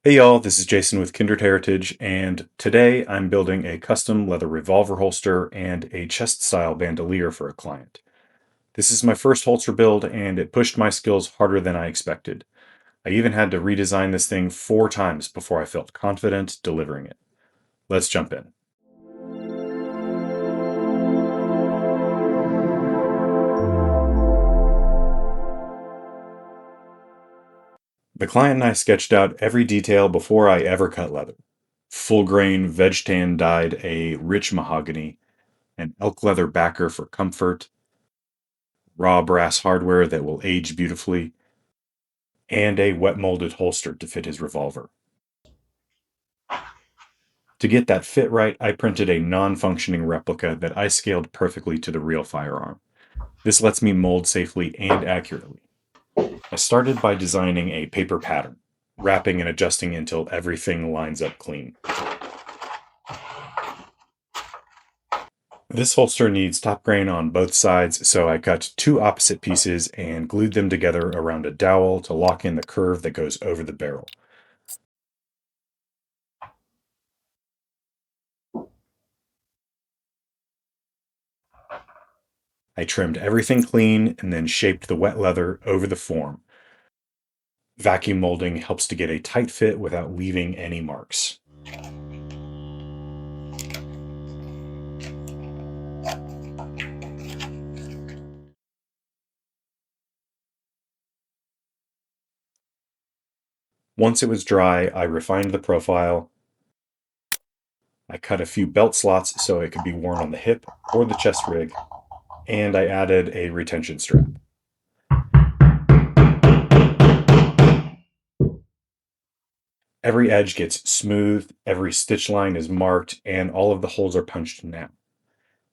Hey y'all, this is Jason with Kindred Heritage, and today I'm building a custom leather revolver holster and a chest-style bandolier for a client. This is my first holster build, and it pushed my skills harder than I expected. I even had to redesign this thing 4 times before I felt confident delivering it. Let's jump in. The client and I sketched out every detail before I ever cut leather. Full grain veg-tan dyed a rich mahogany, an elk leather backer for comfort, raw brass hardware that will age beautifully, and a wet molded holster to fit his revolver. To get that fit right, I printed a non-functioning replica that I scaled perfectly to the real firearm. This lets me mold safely and accurately. I started by designing a paper pattern, wrapping and adjusting until everything lines up clean. This holster needs top grain on both sides, so I cut 2 opposite pieces and glued them together around a dowel to lock in the curve that goes over the barrel. I trimmed everything clean and then shaped the wet leather over the form. Vacuum molding helps to get a tight fit without leaving any marks. Once it was dry, I refined the profile. I cut a few belt slots so it could be worn on the hip or the chest rig, and I added a retention strap. Every edge gets smooth, every stitch line is marked, and all of the holes are punched now.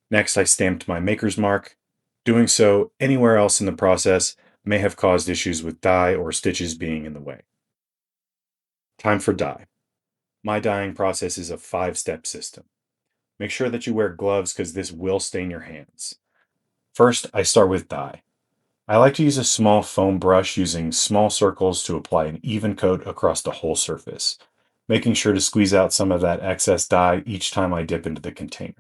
Next, I stamped my maker's mark. Doing so anywhere else in the process may have caused issues with dye or stitches being in the way. Time for dye. My dyeing process is a 5-step system. Make sure that you wear gloves because this will stain your hands. First, I start with dye. I like to use a small foam brush using small circles to apply an even coat across the whole surface, making sure to squeeze out some of that excess dye each time I dip into the container.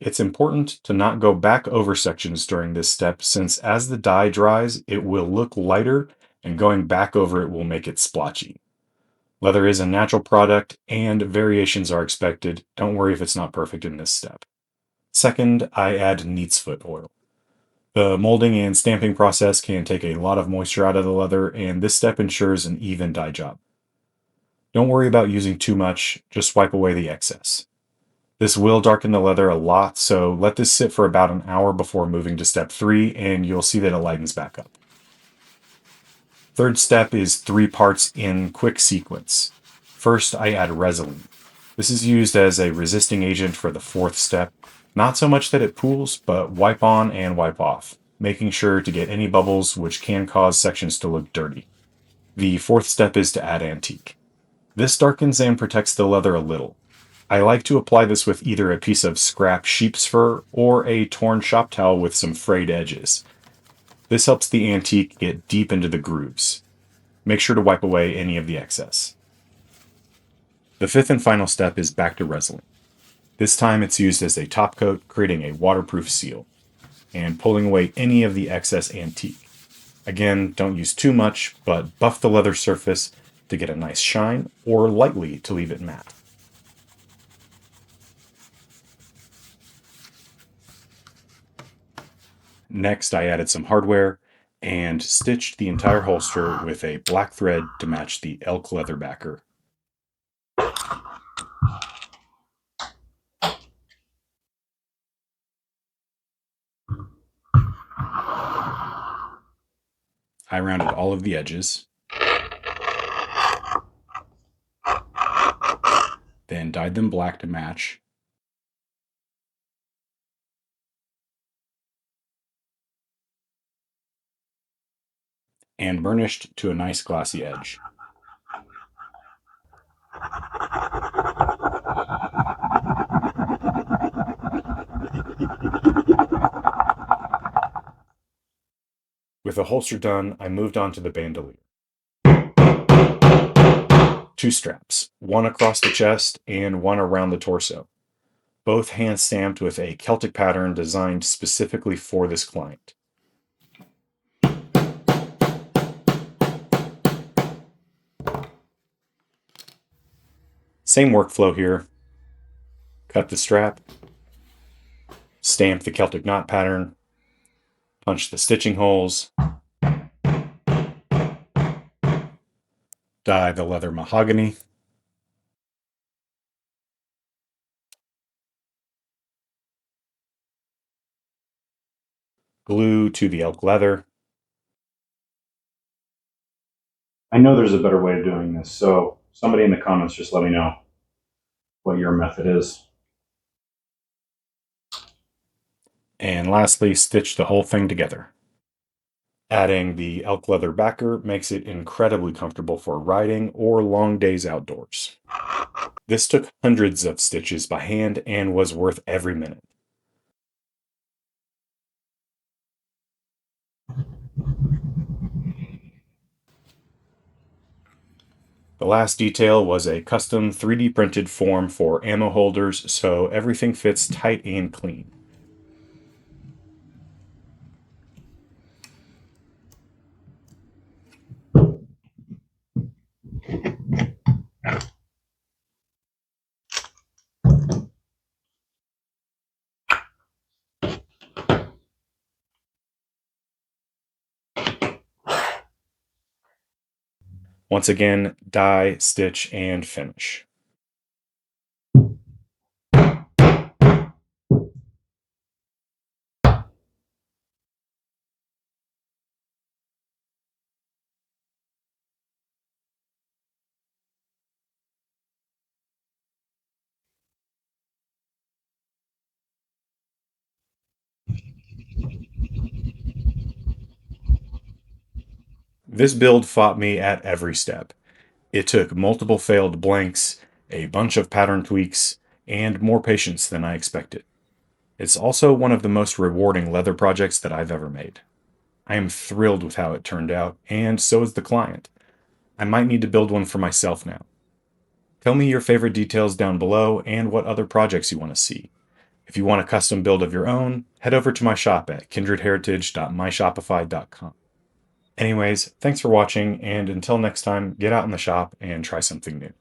It's important to not go back over sections during this step since as the dye dries, it will look lighter and going back over it will make it splotchy. Leather is a natural product and variations are expected. Don't worry if it's not perfect in this step. Second, I add neat's foot oil. The molding and stamping process can take a lot of moisture out of the leather, and this step ensures an even dye job. Don't worry about using too much, just wipe away the excess. This will darken the leather a lot, so let this sit for about an hour before moving to step 3, and you'll see that it lightens back up. Third step is 3 parts in quick sequence. First, I add resin. This is used as a resisting agent for the 4th step. Not so much that it pools, but wipe on and wipe off, making sure to get any bubbles which can cause sections to look dirty. The 4th step is to add antique. This darkens and protects the leather a little. I like to apply this with either a piece of scrap sheep's fur or a torn shop towel with some frayed edges. This helps the antique get deep into the grooves. Make sure to wipe away any of the excess. The 5th and final step is back to resin. This time it's used as a top coat, creating a waterproof seal, and pulling away any of the excess antique. Again, don't use too much, but buff the leather surface to get a nice shine, or lightly to leave it matte. Next, I added some hardware and stitched the entire holster with a black thread to match the elk leather backer. I rounded all of the edges, then dyed them black to match, and burnished to a nice glossy edge. With the holster done, I moved on to the bandolier. 2 straps, one across the chest and one around the torso, both hand stamped with a Celtic pattern designed specifically for this client. Same workflow here. Cut the strap, stamp the Celtic knot pattern, punch the stitching holes, dye the leather mahogany, glue to the elk leather. I know there's a better way of doing this, so somebody in the comments just let me know what your method is. And lastly, stitch the whole thing together. Adding the elk leather backer makes it incredibly comfortable for riding or long days outdoors. This took hundreds of stitches by hand and was worth every minute. The last detail was a custom 3D printed form for ammo holders, so everything fits tight and clean. Once again, dye, stitch, and finish. This build fought me at every step. It took multiple failed blanks, a bunch of pattern tweaks, and more patience than I expected. It's also one of the most rewarding leather projects that I've ever made. I am thrilled with how it turned out, and so is the client. I might need to build one for myself now. Tell me your favorite details down below and what other projects you want to see. If you want a custom build of your own, head over to my shop at kindredheritage.myshopify.com. Anyways, thanks for watching, and until next time, get out in the shop and try something new.